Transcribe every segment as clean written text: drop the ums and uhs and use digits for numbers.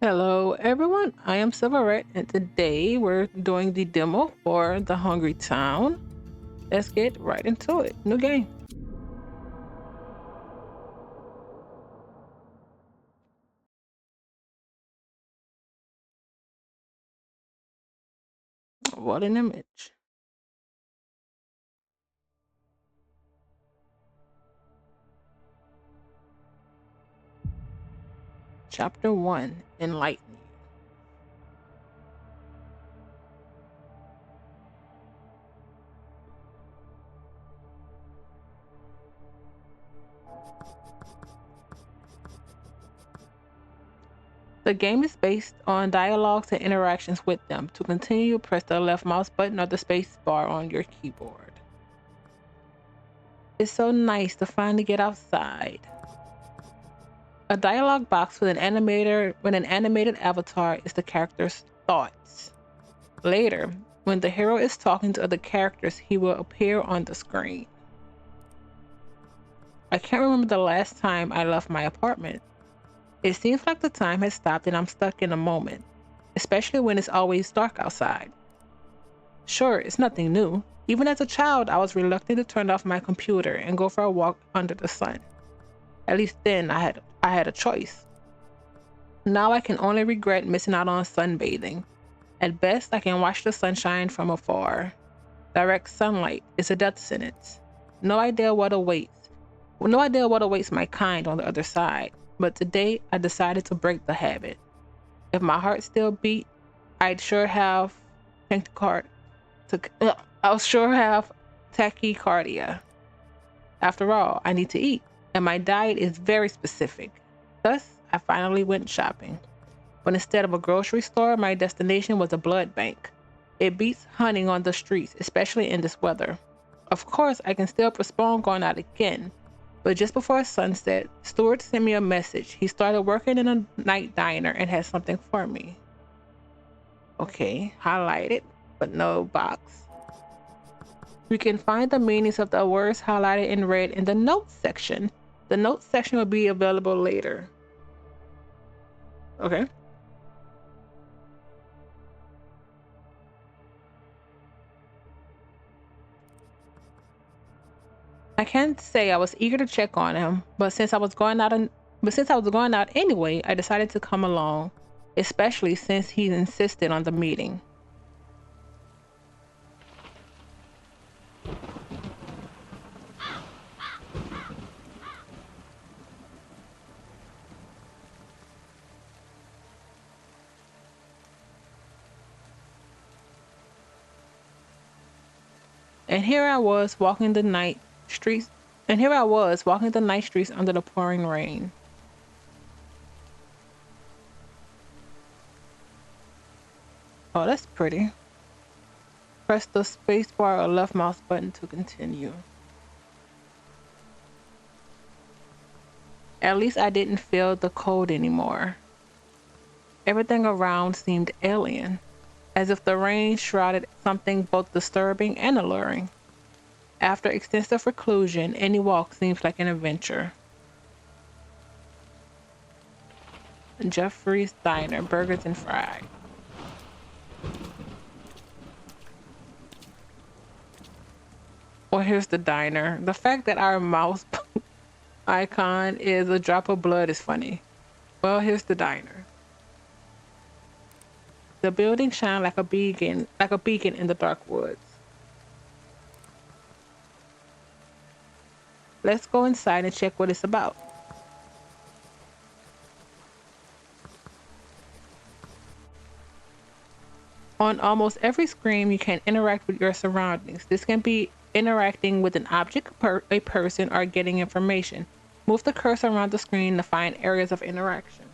Hello everyone, I am Silverette and today we're doing the demo for The Hungry Town. Let's get right into it. New game. What an image. Chapter 1, Enlighten You. The game is based on dialogues and interactions with them. To continue, press the left mouse button or the space bar on your keyboard. It's so nice to finally get outside. A dialogue box with an animated avatar is the character's thoughts. Later, when the hero is talking to other characters, he will appear on the screen. I can't remember the last time I left my apartment. It seems like the time has stopped and I'm stuck in a moment, especially when it's always dark outside. Sure, it's nothing new. Even as a child, I was reluctant to turn off my computer and go for a walk under the sun. At least then I had a choice. Now I can only regret missing out on sunbathing. At best, I can watch the sunshine from afar. Direct sunlight is a death sentence. No idea what awaits. No idea what awaits my kind on the other side. But today, I decided to break the habit. If my heart still beat, I'd sure have tachycard. I'll sure have tachycardia. After all, I need to eat, and my diet is very specific. Thus, I finally went shopping. But instead of a grocery store, my destination was a blood bank. It beats hunting on the streets, especially in this weather. Of course, I can still postpone going out again, but just before sunset, Stuart sent me a message. He started working in a night diner and had something for me. Okay, highlighted, but no box. You can find the meanings of the words highlighted in red in the notes section. The notes section will be available later. Okay. I can't say I was eager to check on him, but since I was going out anyway, I decided to come along, especially since he insisted on the meeting. And here I was walking the night streets, and here I was walking the night streets under the pouring rain. Oh, that's pretty. Press the spacebar or left mouse button to continue. At least I didn't feel the cold anymore. Everything around seemed alien, as if the rain shrouded something both disturbing and alluring. After extensive reclusion, any walk seems like an adventure. Jeffrey's Diner, burgers and fries. Well, here's the diner. The fact that our mouse icon is a drop of blood is funny. Well, here's the diner. The building shined like a beacon in the dark woods. Let's go inside and check what it's about. On almost every screen, you can interact with your surroundings. This can be interacting with an object, a person, or getting information. Move the cursor around the screen to find areas of interaction.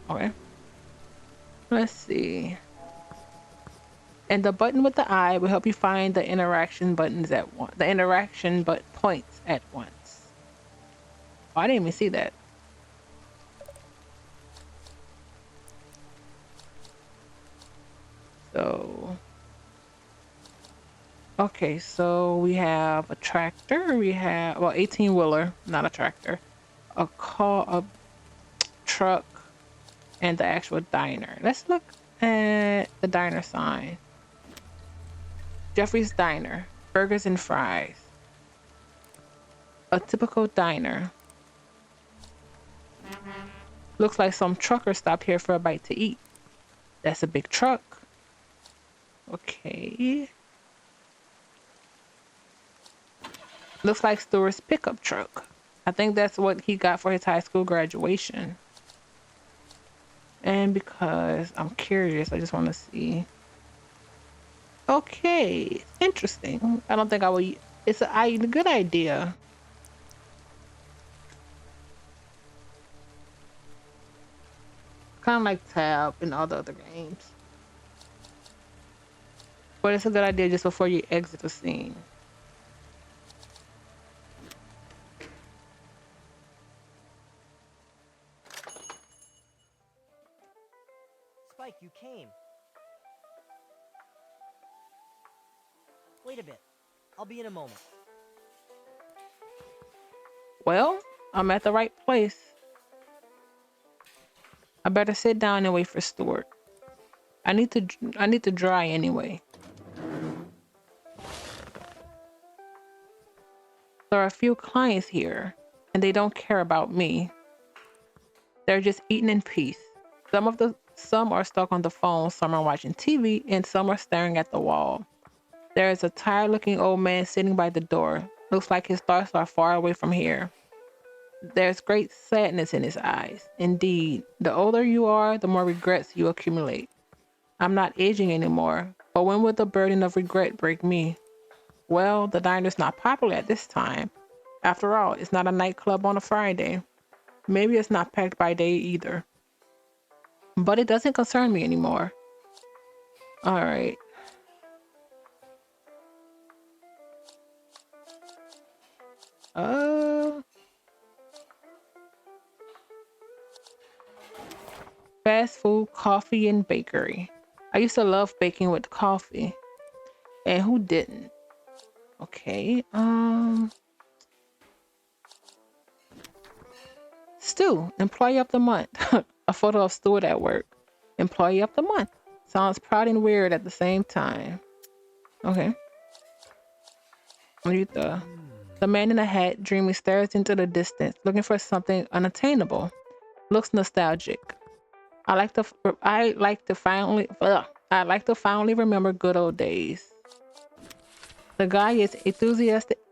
Okay, let's see. And the button with the eye will help you find the interaction buttons at once. The interaction but points at once. Oh, I didn't even see that. So Okay, so we have a tractor. We have, well, 18 wheeler, not a tractor. A car, a truck, and the actual diner. Let's look at the diner sign. Jeffrey's Diner, burgers and fries. A typical diner. Looks like some trucker stopped here for a bite to eat. That's a big truck. Okay. Looks like Stewart's pickup truck. I think that's what he got for his high school graduation. And because I'm curious, I just want to see. Okay, interesting. I don't think I will. It's a good idea. Kind of like Tab and all the other games. But it's a good idea just before you exit the scene. Spike, you came. Wait a bit. I'll be in a moment. Well, I'm at the right place. I better sit down and wait for Stuart. I need to dry anyway. There are a few clients here, and they don't care about me. They're just eating in peace. Some are stuck on the phone, some are watching TV, and some are staring at the wall. There is a tired-looking old man sitting by the door. Looks like his thoughts are far away from here. There's great sadness in his eyes. Indeed, the older you are, the more regrets you accumulate. I'm not aging anymore, but when will the burden of regret break me? Well, the diner's not popular at this time. After all, it's not a nightclub on a Friday. Maybe it's not packed by day either. But it doesn't concern me anymore. All right. Uh, Fast food, coffee, and bakery. I used to love baking with coffee. And who didn't? Okay. Stu, employee of the month. A photo of Stuart at work. Employee of the month. Sounds proud and weird at the same time. Okay. Read the man in a hat dreaming stares into the distance, looking for something unattainable. Looks nostalgic. I like to finally I like to finally remember good old days. The guy is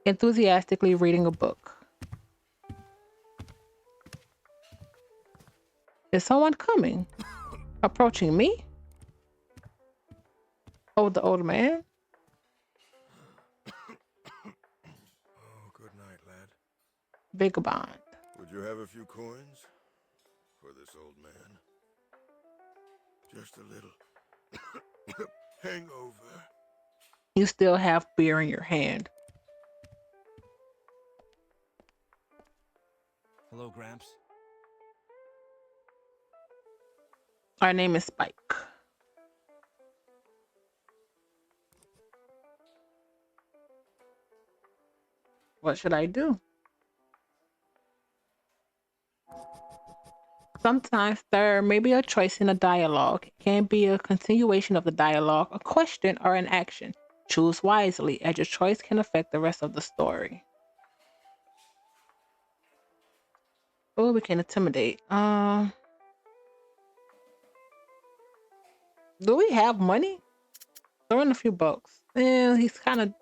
enthusiastically reading a book. Is someone coming? Approaching me? Oh, the old man? Oh, good night, lad. Vagabond. Would you have a few coins for this old man? Just a little hangover. You still have beer in your hand. Hello, Gramps. Our name is Spike. What should I do? Sometimes there may be a choice in a dialogue. It can be a continuation of the dialogue, a question, or an action. Choose wisely, as your choice can affect the rest of the story. Oh, we can intimidate. Do we have money? Throw in a few bucks. He's kind of.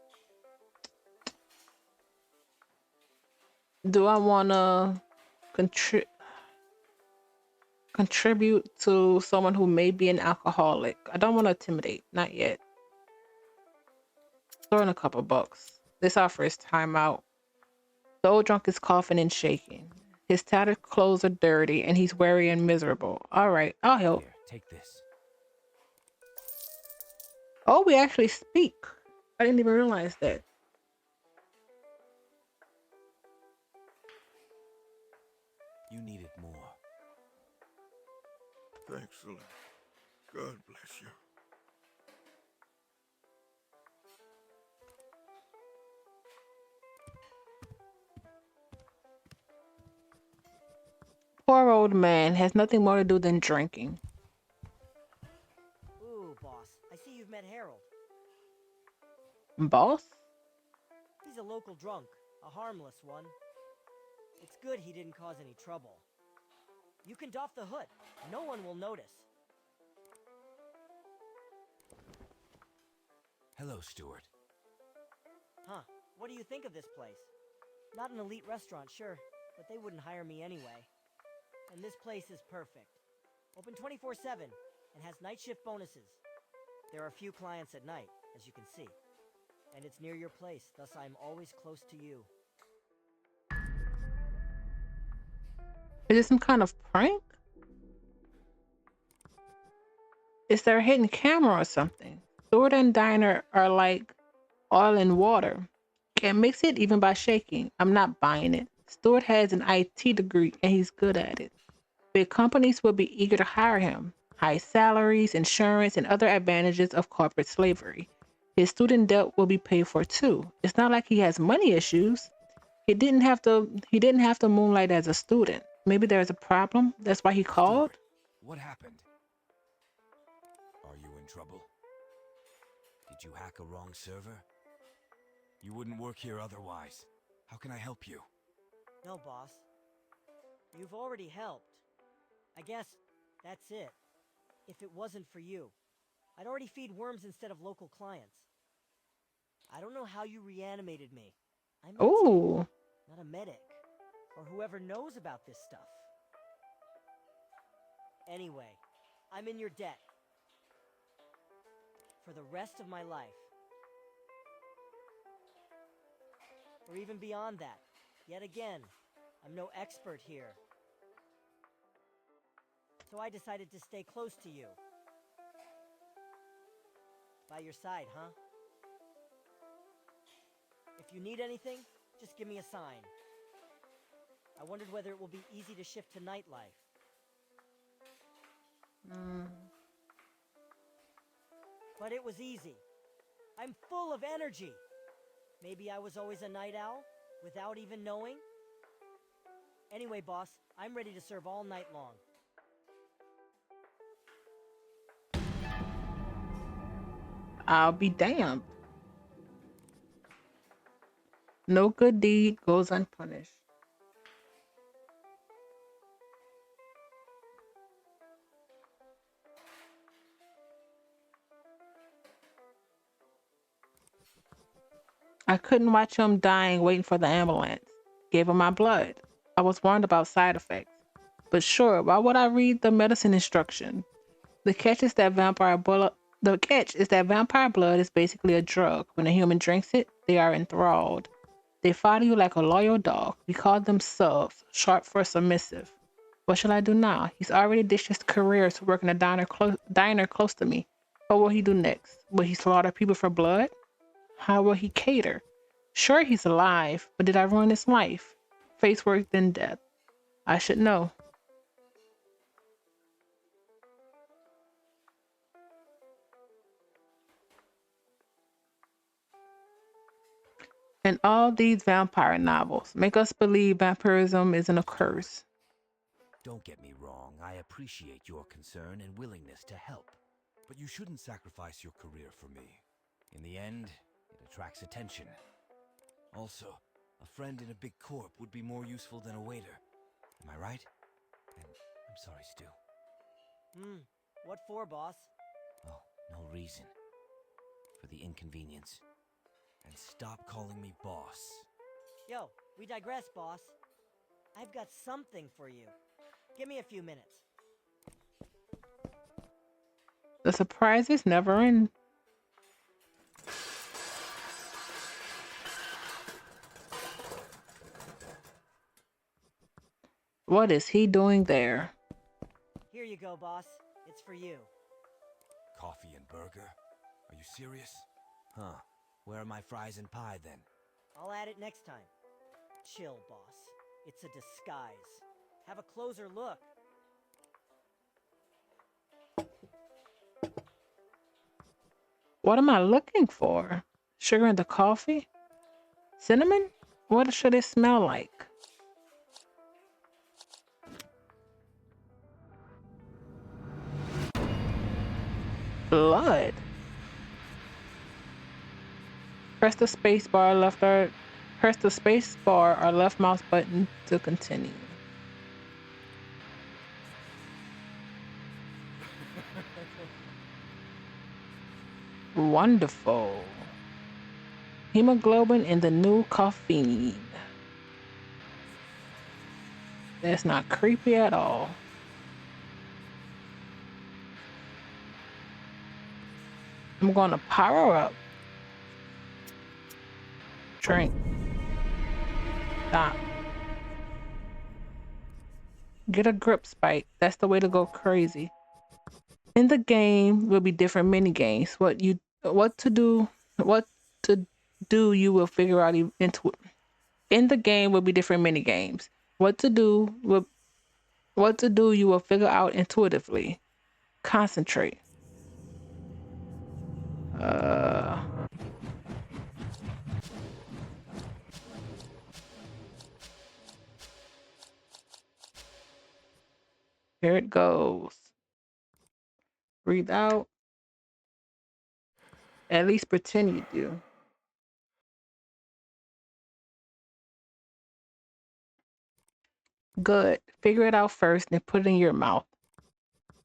Do I want to contribute? Contribute to someone who may be an alcoholic. I don't want to intimidate, not yet. Throw in a couple bucks. This is our first time out. The old drunk is coughing and shaking. His tattered clothes are dirty and he's weary and miserable. All right, I'll help. Here, take this. Oh, we actually speak. I didn't even realize that. You need it more. Thanks, lad. God bless you. Poor old man has nothing more to do than drinking. Ooh, boss, I see you've met Harold. Boss? He's a local drunk, a harmless one. It's good he didn't cause any trouble. You can doff the hood. No one will notice. Hello, Stuart. Huh, what do you think of this place? Not an elite restaurant, sure, but they wouldn't hire me anyway. And this place is perfect. Open 24/7 and has night shift bonuses. There are few clients at night, as you can see. And it's near your place, thus I'm always close to you. Is this some kind of prank? Is there a hidden camera or something? Stewart and Diner are like oil and water. Can't mix it even by shaking. I'm not buying it. Stewart has an IT degree and he's good at it. Big companies will be eager to hire him. High salaries, insurance, and other advantages of corporate slavery. His student debt will be paid for too. It's not like he has money issues. He didn't have to moonlight as a student. Maybe there's a problem. That's why he called. Stuart, what happened? Are you in trouble? Did you hack a wrong server? You wouldn't work here otherwise. How can I help you? No, boss. You've already helped. I guess that's it. If it wasn't for you, I'd already feed worms instead of local clients. I don't know how you reanimated me. I'm a tech, Ooh. not a medic, or whoever knows about this stuff. Anyway, I'm in your debt. For the rest of my life. Or even beyond that. Yet again, I'm no expert here. So I decided to stay close to you. By your side, huh? If you need anything, just give me a sign. I wondered whether it will be easy to shift to nightlife. Mm. But it was easy. I'm full of energy. Maybe I was always a night owl, without even knowing? Anyway, boss, I'm ready to serve all night long. I'll be damned. No good deed goes unpunished. I couldn't watch him dying waiting for the ambulance. Gave him my blood. I was warned about side effects. But sure, why would I read the medicine instruction? The catch is that vampire blood is basically a drug. When a human drinks it, they are enthralled. They follow you like a loyal dog. We call them subs, short for submissive. What shall I do now? He's already ditched his career to work in a diner close to me. What will he do next? Will he slaughter people for blood? How will he cater? Sure, he's alive, but did I ruin his life? Face worse than death. I should know. And all these vampire novels make us believe vampirism isn't a curse. Don't get me wrong, I appreciate your concern and willingness to help. But you shouldn't sacrifice your career for me. In the end, it attracts attention. Also, a friend in a big corp would be more useful than a waiter. Am I right? And I'm sorry, Stu. What for, boss? Oh, no reason. For the inconvenience. And stop calling me boss. Yo, we digress, boss. I've got something for you. Give me a few minutes. The surprises never end. What is he doing there? Here you go, boss. It's for you. Coffee and burger? Are you serious? Huh. Where are my fries and pie then? I'll add it next time. Chill, boss. It's a disguise. Have a closer look. What am I looking for? Sugar in the coffee? Cinnamon? What should it smell like? blood. Press the space bar press the space bar or left mouse button to continue. Wonderful. Hemoglobin in the new caffeine. That's not creepy at all. I'm gonna power up. Drink. Stop. Get a grip, Spike. That's the way to go crazy. In the game will be different mini games. What to do you will figure out into it. In the game will be different mini games. What to do you will figure out intuitively. Concentrate. Here it goes. Breathe out. At least pretend you do. Good. Figure it out first, then put it in your mouth.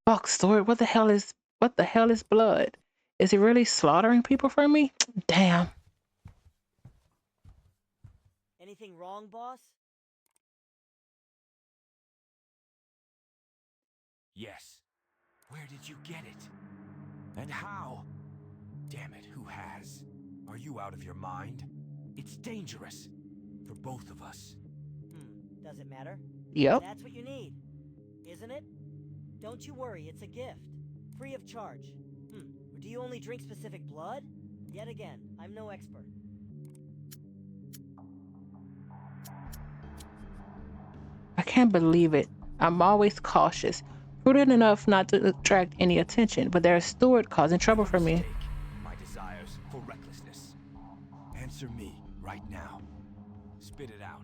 Fuck, Stuart, what the hell is blood? Is it really slaughtering people for me? Damn. Anything wrong, boss? Yes. Where did you get it? And how? Damn it, who has? Are you out of your mind? It's dangerous. For both of us. Does it matter? Yep. That's what you need, isn't it? Don't you worry, it's a gift. Free of charge. Do you only drink specific blood? Yet again, I'm no expert. I can't believe it. I'm always cautious. Prudent enough not to attract any attention, but there's Stuart causing trouble for me. My desires for recklessness. Answer me right now. Spit it out.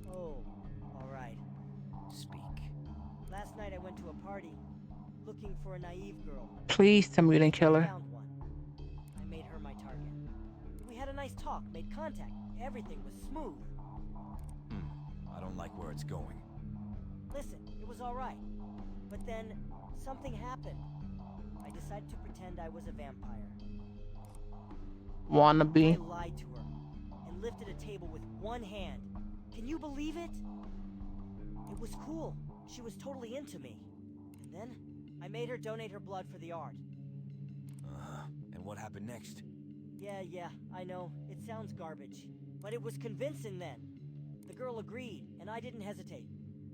Oh, all right. Speak. Last night I went to a party, looking for a naive girl. Please tell me you didn't kill I her. found one. I made her my target. We had a nice talk, made contact. Everything was smooth. I don't like where it's going. Listen, it was all right. But then, something happened. I decided to pretend I was a vampire. Wannabe. I lied to her and lifted a table with one hand. Can you believe it? It was cool. She was totally into me. And then, I made her donate her blood for the art. And what happened next? Yeah, I know. It sounds garbage. But it was convincing then. The girl agreed, and I didn't hesitate.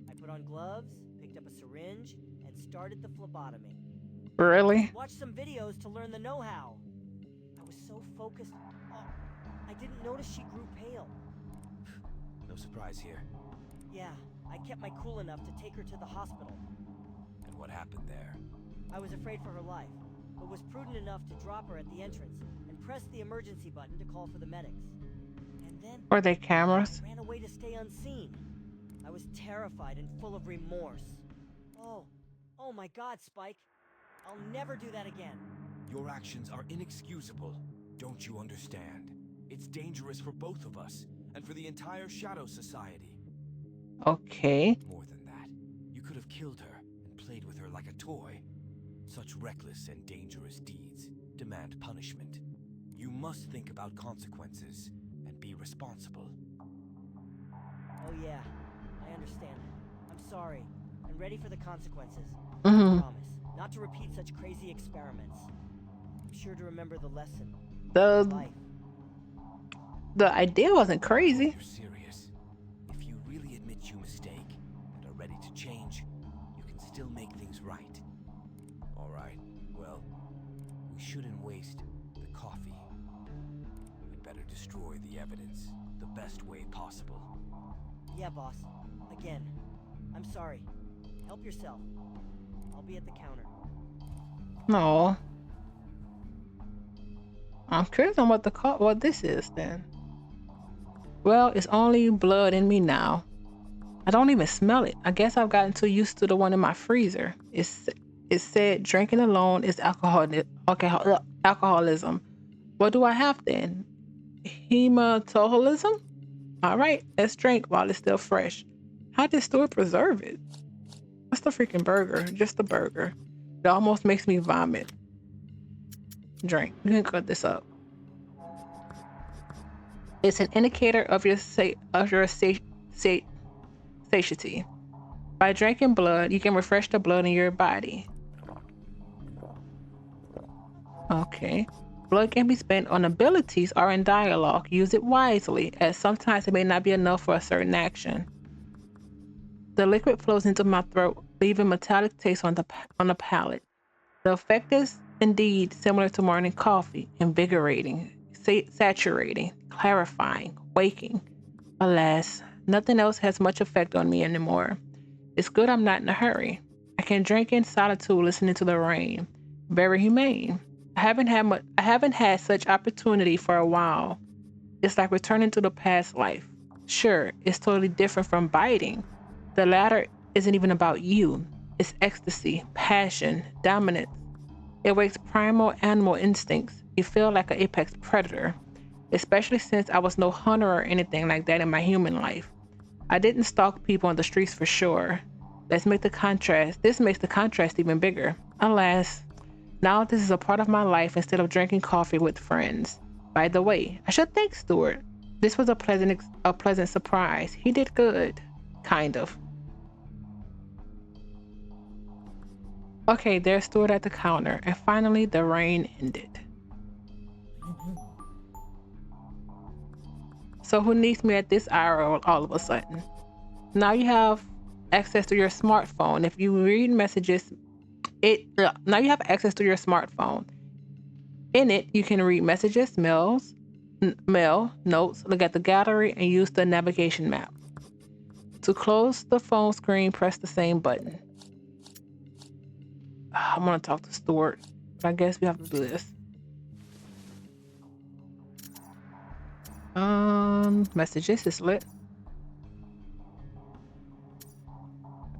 I put on gloves, picked up a syringe, and started the phlebotomy. Really? Watched some videos to learn the know-how. I was so focused. I didn't notice she grew pale. No surprise here. Yeah, I kept my cool enough to take her to the hospital. And what happened there? I was afraid for her life, but was prudent enough to drop her at the entrance and press the emergency button to call for the medics. And then... Were they cameras? I ran away to stay unseen. I was terrified and full of remorse. Oh my God, Spike. I'll never do that again. Your actions are inexcusable. Don't you understand? It's dangerous for both of us, and for the entire Shadow Society. Okay. More than that, you could have killed her and played with her like a toy. Such reckless and dangerous deeds demand punishment. You must think about consequences and be responsible. Oh yeah, I understand. I'm sorry, and ready for the consequences. Mm-hmm. I promise not to repeat such crazy experiments. I'm sure to remember the lesson. Life. The idea wasn't crazy. You're serious. If you really admit you mistake and are ready to change, you can still make things right. All right, well, we shouldn't waste the coffee. We'd better destroy the evidence the best way possible. Yeah, boss. Again. I'm sorry. Help yourself. I'll be at the counter. No. I'm curious on what this is then. Well, it's only blood in me now. I don't even smell it. I guess I've gotten too used to the one in my freezer. It It said drinking alone is alcoholism. What do I have then? Hematoholism? All right, let's drink while it's still fresh. How did Stuart preserve it? What's the freaking burger? Just the burger. It almost makes me vomit. Drink. You can cut this up. It's an indicator of your satiety. By drinking blood, you can refresh the blood in your body. Okay. Blood can be spent on abilities or in dialogue. Use it wisely, as sometimes it may not be enough for a certain action. The liquid flows into my throat, leaving metallic taste on the palate. The effect is indeed similar to morning coffee, invigorating, saturating, clarifying, waking. Alas, nothing else has much effect on me anymore. It's good I'm not in a hurry. I can drink in solitude listening to the rain. Very humane. I haven't had such opportunity for a while. It's like returning to the past life. Sure, it's totally different from biting. The latter isn't even about you. It's ecstasy, passion, dominance. It wakes primal animal instincts. You feel like an apex predator, especially since I was no hunter or anything like that in my human life. I didn't stalk people on the streets for sure. This makes the contrast even bigger. Alas, now this is a part of my life instead of drinking coffee with friends. By the way, I should thank Stuart. This was a pleasant surprise. He did good. Kind of. Okay, there's Stuart at the counter, and finally the rain ended. So who needs me at this hour all of a sudden? Now you have access to your smartphone. If you read messages, now you have access to your smartphone. In it, you can read messages, mail, notes, look at the gallery, and use the navigation map. To close the phone screen, press the same button. I'm gonna talk to Stuart, but I guess we have to do this. Messages is lit.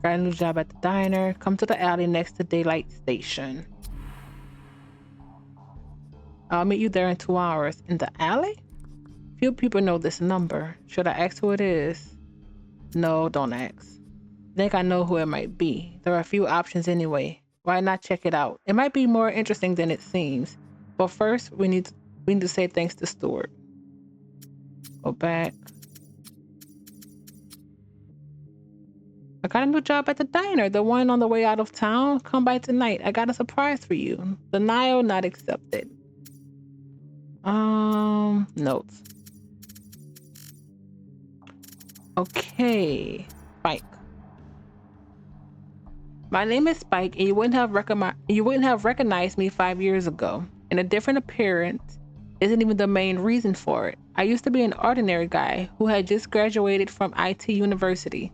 Got a new job at the diner. Come to the alley next to Daylight Station. I'll meet you there in 2 hours. In the alley? Few people know this number. Should I ask who it is? No, don't ask. I think I know who it might be. There are a few options anyway. Why not check it out? It might be more interesting than it seems. But first, we need to say thanks to Stuart. Go back. I got a new job at the diner, the one on the way out of town. Come by tonight. I got a surprise for you. Denial not accepted. Notes. Okay, Spike. My name is Spike, and you wouldn't have recognized me 5 years ago. And a different appearance isn't even the main reason for it. I used to be an ordinary guy who had just graduated from IT university.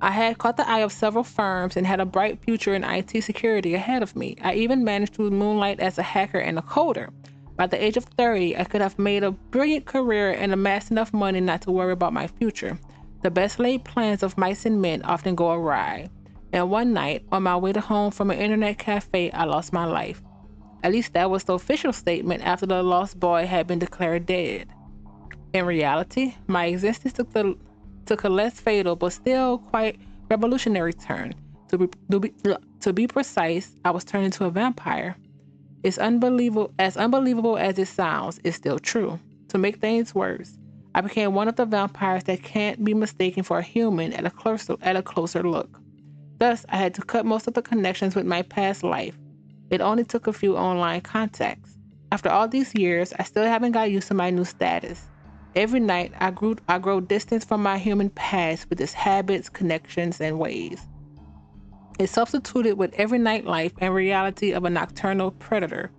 I had caught the eye of several firms and had a bright future in IT security ahead of me. I even managed to moonlight as a hacker and a coder. By the age of 30, I could have made a brilliant career and amassed enough money not to worry about my future. The best laid plans of mice and men often go awry. And one night, on my way home from an internet cafe, I lost my life. At least that was the official statement after the lost boy had been declared dead. In reality, my existence took a less fatal but still quite revolutionary turn. To be precise, I was turned into a vampire. It's unbelievable as it sounds, it's still true. To make things worse, I became one of the vampires that can't be mistaken for a human at a closer look. Thus, I had to cut most of the connections with my past life. It only took a few online contacts. After all these years, I still haven't got used to my new status. Every night, I grow distance from my human past with its habits, connections, and ways. It's substituted with every nightlife and reality of a nocturnal predator,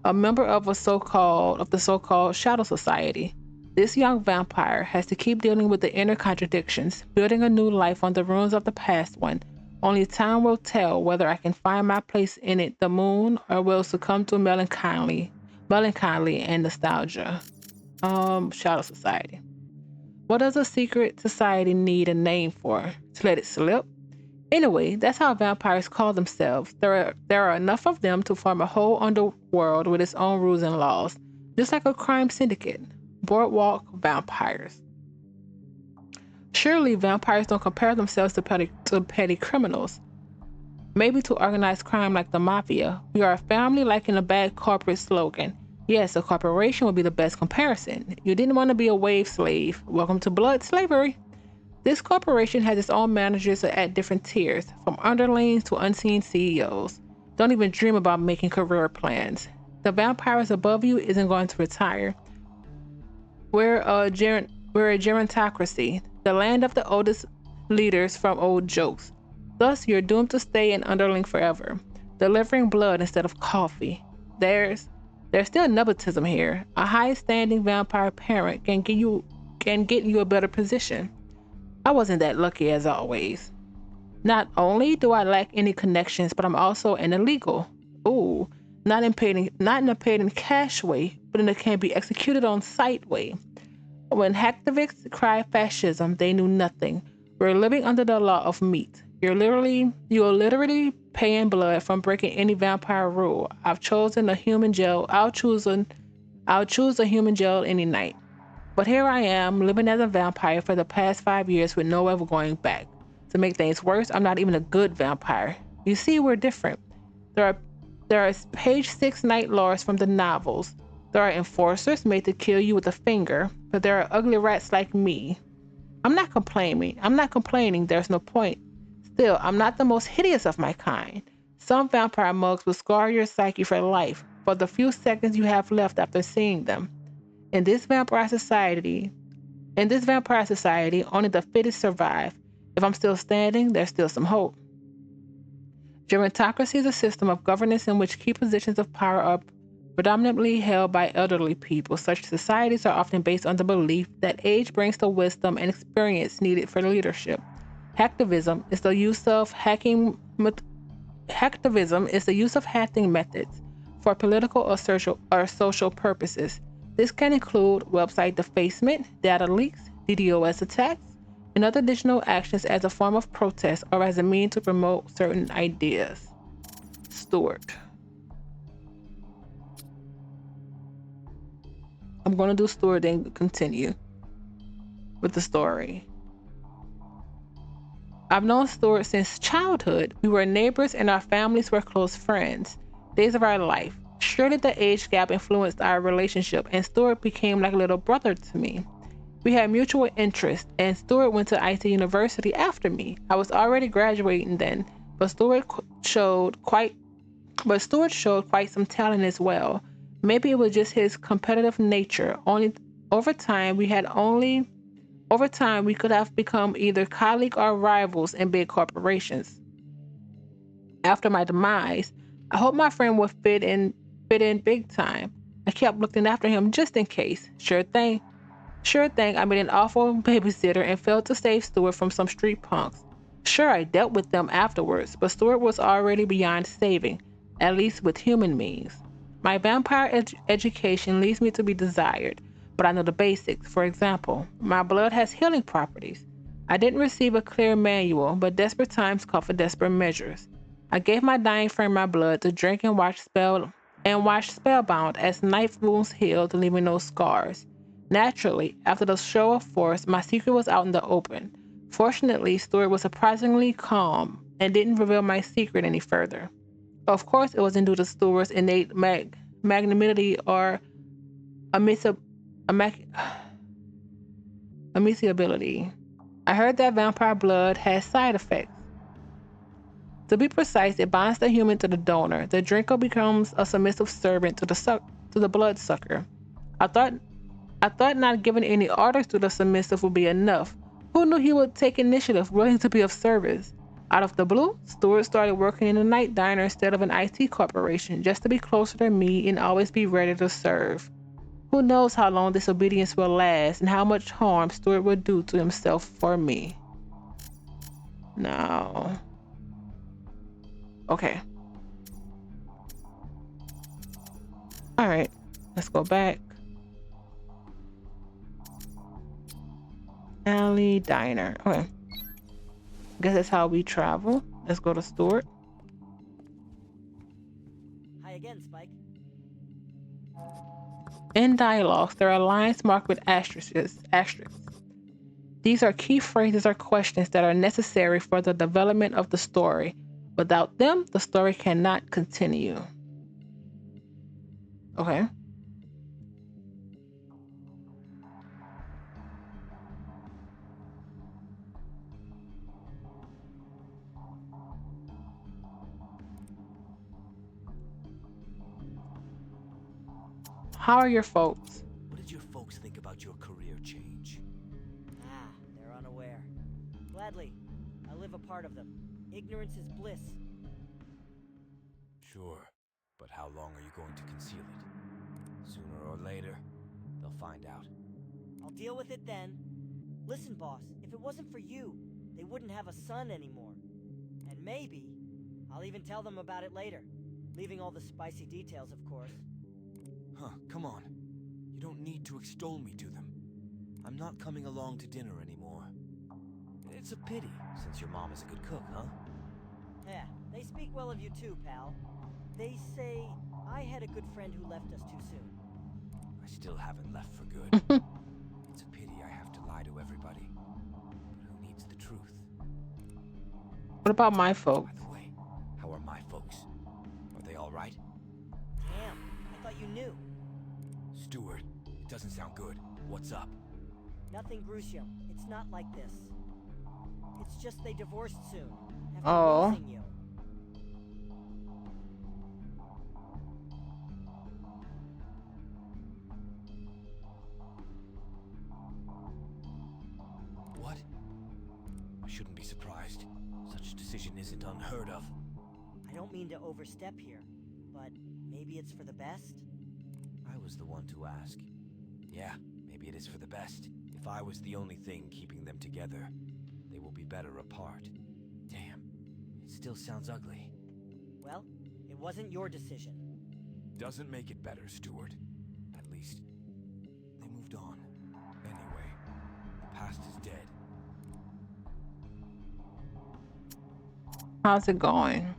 a member of the so-called Shadow Society. This young vampire has to keep dealing with the inner contradictions, building a new life on the ruins of the past one. Only time will tell whether I can find my place in it, the moon, or will succumb to melancholy and nostalgia. Shadow Society. What does a secret society need a name for? To let it slip? Anyway, that's how vampires call themselves. There are enough of them to form a whole underworld with its own rules and laws, just like a crime syndicate. Boardwalk vampires. Surely vampires don't compare themselves to petty criminals. Maybe to organized crime like the mafia. We are a family like in a bad corporate slogan. Yes, a corporation would be the best comparison. You didn't want to be a wage slave. Welcome to blood slavery. This corporation has its own managers at different tiers, from underlings to unseen CEOs. Don't even dream about making career plans. The vampires above you isn't going to retire. We're a gerontocracy, the land of the oldest leaders from old jokes. Thus, you're doomed to stay an underling forever, delivering blood instead of coffee. There's still nepotism here. A high-standing vampire parent can get you a better position. I wasn't that lucky as always. Not only do I lack any connections, but I'm also an illegal. Ooh, not in a paid in cash way, but in a can be executed on sight way. When hacktivists cry fascism, they knew nothing. We're living under the law of meat. You're literally paying blood from breaking any vampire rule. I've chosen a human jail. I'll choose a human jail any night. But here I am, living as a vampire for the past 5 years with no ever going back. To make things worse, I'm not even a good vampire. You see, we're different. There are page 6 night lords from the novels. There are enforcers made to kill you with a finger, but there are ugly rats like me. I'm not complaining, there's no point. Still, I'm not the most hideous of my kind. Some vampire mugs will scar your psyche for life, for the few seconds you have left after seeing them. In this vampire society, only the fittest survive. If I'm still standing, there's still some hope. Gerontocracy is a system of governance in which key positions of power are predominantly held by elderly people. Such societies are often based on the belief that age brings the wisdom and experience needed for leadership. Hacktivism is the use of hacking methods for political or social purposes. This can include website defacement, data leaks, DDoS attacks, and other digital actions as a form of protest or as a means to promote certain ideas. Stuart. I'm going to do Stuart, then continue with the story. I've known Stuart since childhood. We were neighbors and our families were close friends. Days of our life. Surely the age gap influenced our relationship, and Stuart became like a little brother to me. We had mutual interests, and Stuart went to IT University after me. I was already graduating then, but Stuart showed quite some talent as well. Maybe it was just his competitive nature. Over time, we could have become either colleague or rivals in big corporations. After my demise, I hoped my friend would fit in big time. I kept looking after him just in case. Sure thing, I made an awful babysitter and failed to save Stuart from some street punks. Sure, I dealt with them afterwards, but Stuart was already beyond saving, at least with human means. My vampire education leaves me to be desired, but I know the basics. For example, my blood has healing properties. I didn't receive a clear manual, but desperate times call for desperate measures. I gave my dying friend my blood to drink and watch spellbound as knife wounds healed, leaving no scars. Naturally, after the show of force, my secret was out in the open. Fortunately, Stuart was surprisingly calm and didn't reveal my secret any further. Of course, it wasn't due to Stuart's innate magnanimity or amiability. I heard that vampire blood has side effects. To be precise, it binds the human to the donor. The drinker becomes a submissive servant to the bloodsucker. I thought not giving any orders to the submissive would be enough. Who knew he would take initiative, willing to be of service? Out of the blue, Stuart started working in a night diner instead of an IT corporation, just to be closer to me and always be ready to serve. Who knows how long this obedience will last and how much harm Stuart will do to himself for me. Now. Okay. Alright, let's go back. Alley Diner. Okay. Guess that's how we travel. Let's go to Stuart. Hi again, Spike. In dialogues, there are lines marked with asterisks. These are key phrases or questions that are necessary for the development of the story. Without them, the story cannot continue. Okay. How are your folks? What did your folks think about your career change? Ah, they're unaware. Gladly, I live a part of them. Ignorance is bliss. Sure, but how long are you going to conceal it? Sooner or later, they'll find out. I'll deal with it then. Listen, boss, if it wasn't for you, they wouldn't have a son anymore. And maybe, I'll even tell them about it later. Leaving all the spicy details, of course. Huh, come on. You don't need to extol me to them. I'm not coming along to dinner anymore. It's a pity, since your mom is a good cook, huh? Yeah, they speak well of you too, pal. They say I had a good friend who left us too soon. I still haven't left for good. It's a pity I have to lie to everybody. But who needs the truth? What about my folks? By the way, how are my folks? Are they all right? Damn, I thought you knew. Stuart, it doesn't sound good. What's up? Nothing gruesome. It's not like this. It's just they divorced soon. After Oh. losing you. What? I shouldn't be surprised. Such a decision isn't unheard of. I don't mean to overstep here, but maybe it's for the best? I was the one to ask. Yeah, maybe it is for the best. If I was the only thing keeping them together, they will be better apart. Damn, it still sounds ugly. Well, it wasn't your decision. Doesn't make it better, Stuart. At least, they moved on. Anyway, the past is dead. How's it going?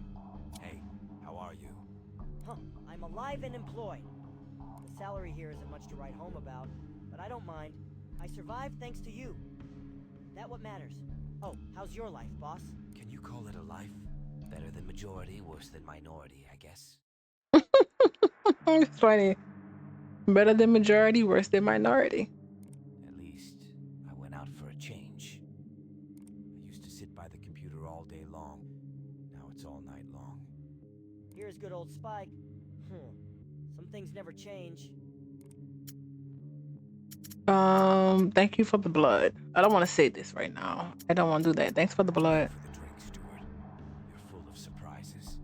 Hey, how are you? Huh, I'm alive and employed. The salary here isn't much to write home about, but I don't mind. I survived thanks to you. That what matters. Oh, how's your life, boss? Can you call it a life? Better than majority, worse than minority, I guess. It's funny. Better than majority, worse than minority. At least, I went out for a change. I used to sit by the computer all day long. Now it's all night long. Here's good old Spike. Some things never change. Thank you for the blood. I don't want to say this right now. I don't want to do that. Thanks for the blood. For the drink, Stuart. You're full of surprises.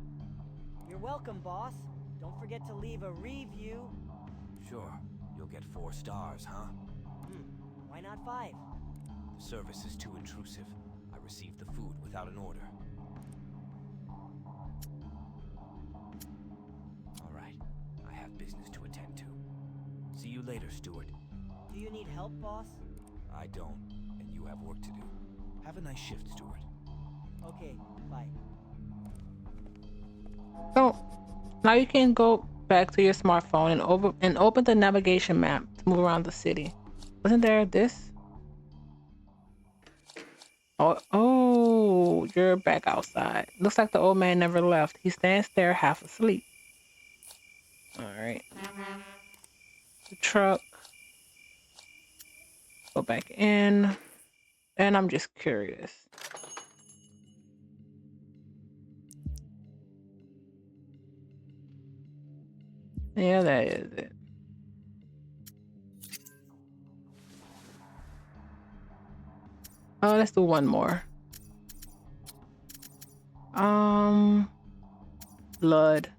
You're welcome, boss. Don't forget to leave a review. Sure, you'll get 4 stars, huh? Why not 5? The service is too intrusive. I received the food without an order. All right, I have business to attend to. See you later, Stuart. Do you need help, boss? I don't, and you have work to do. Have a nice shift, Stuart. Okay, bye. So now you can go back to your smartphone and open the navigation map to move around the city. Wasn't there this? Oh, you're back outside. Looks like the old man never left. He stands there half asleep. All right. The truck. Go back in. And I'm just curious. Yeah, that is it. Oh, let's do one more. Blood.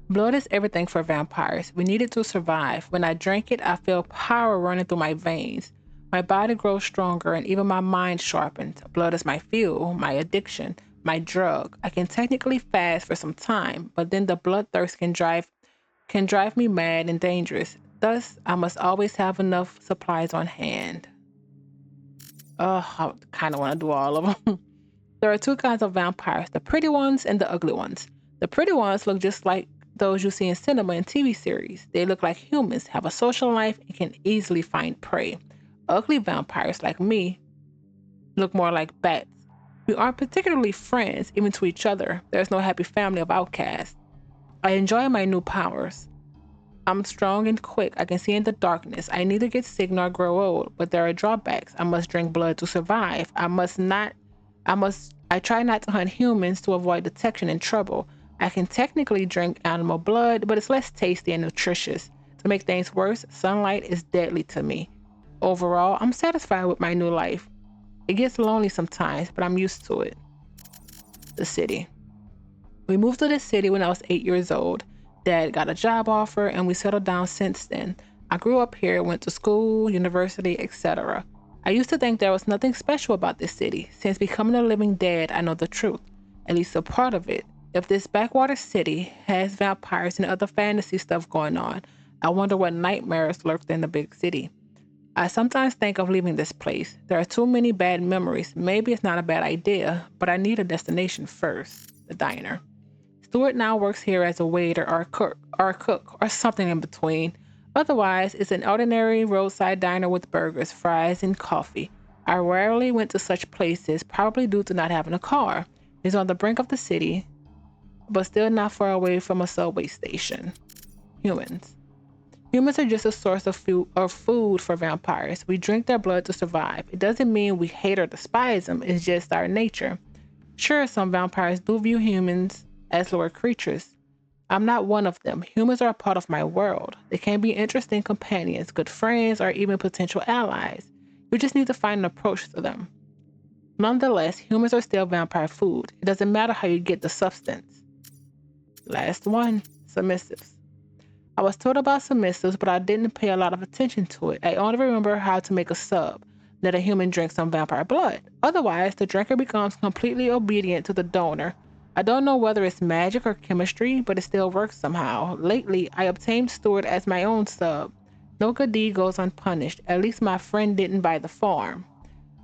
Blood is everything for vampires. We need it to survive. When I drink it, I feel power running through my veins. My body grows stronger and even my mind sharpens. Blood is my fuel, my addiction, my drug. I can technically fast for some time, but then the bloodthirst can drive me mad and dangerous. Thus, I must always have enough supplies on hand. I kind of want to do all of them. There are two kinds of vampires, the pretty ones and the ugly ones. The pretty ones look just like those you see in cinema and TV series. They look like humans, have a social life, and can easily find prey. Ugly vampires like me look more like bats. We aren't particularly friends, even to each other. There's no happy family of outcasts. I enjoy my new powers. I'm strong and quick. I can see in the darkness. I neither get sick nor grow old, but there are drawbacks. I must drink blood to survive. I try not to hunt humans to avoid detection and trouble. I can technically drink animal blood, but it's less tasty and nutritious. To make things worse, sunlight is deadly to me. Overall, I'm satisfied with my new life. It gets lonely sometimes, but I'm used to it. The city. We moved to this city when I was 8 years old. Dad got a job offer and we settled down since then. I grew up here, went to school, university, etc. I used to think there was nothing special about this city. Since becoming a living dad, I know the truth, at least a part of it. If this backwater city has vampires and other fantasy stuff going on, I wonder what nightmares lurked in the big city. I sometimes think of leaving this place. There are too many bad memories. Maybe it's not a bad idea, but I need a destination first. The diner. Stuart now works here as a waiter or something in between. Otherwise, it's an ordinary roadside diner with burgers, fries, and coffee. I rarely went to such places, probably due to not having a car. It's on the brink of the city, but still not far away from a subway station. Humans. Humans are just a source of food for vampires. We drink their blood to survive. It doesn't mean we hate or despise them, it's just our nature. Sure, some vampires do view humans as lower creatures. I'm not one of them. Humans are a part of my world. They can be interesting companions, good friends, or even potential allies. You just need to find an approach to them. Nonetheless, humans are still vampire food. It doesn't matter how you get the substance. Last one, submissives. I was told about submissives, but I didn't pay a lot of attention to it. I only remember how to make a sub. Let a human drink some vampire blood. Otherwise, the drinker becomes completely obedient to the donor. I don't know whether it's magic or chemistry, but it still works somehow. Lately, I obtained Stuart as my own sub. No good deed goes unpunished. At least my friend didn't buy the farm.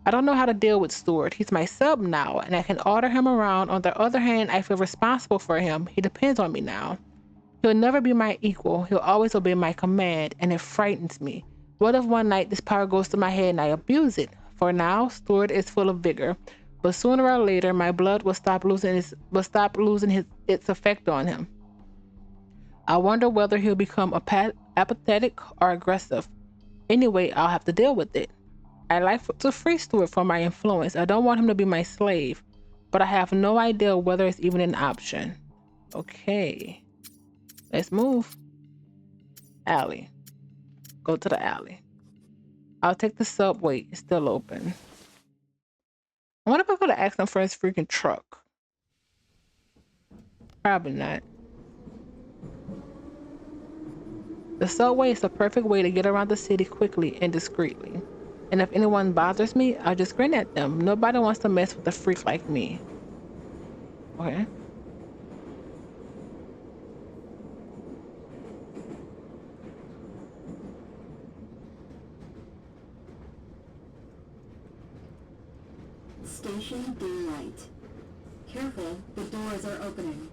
I don't know how to deal with Stuart. He's my sub now, and I can order him around. On the other hand, I feel responsible for him. He depends on me now. He'll never be my equal. He'll always obey my command, and it frightens me. What if one night this power goes to my head and I abuse it? For now, Stuart is full of vigor, but sooner or later, my blood will stop losing its effect on him. I wonder whether he'll become apathetic or aggressive. Anyway, I'll have to deal with it. I like to free Stuart from my influence. I don't want him to be my slave, but I have no idea whether it's even an option. Okay. Let's move. Alley. Go to the alley. I'll take the subway. It's still open. I wonder if I could have asked him for his freaking truck. Probably not. The subway is the perfect way to get around the city quickly and discreetly. And if anyone bothers me, I'll just grin at them. Nobody wants to mess with a freak like me. Okay. Station daylight. Careful, the doors are opening.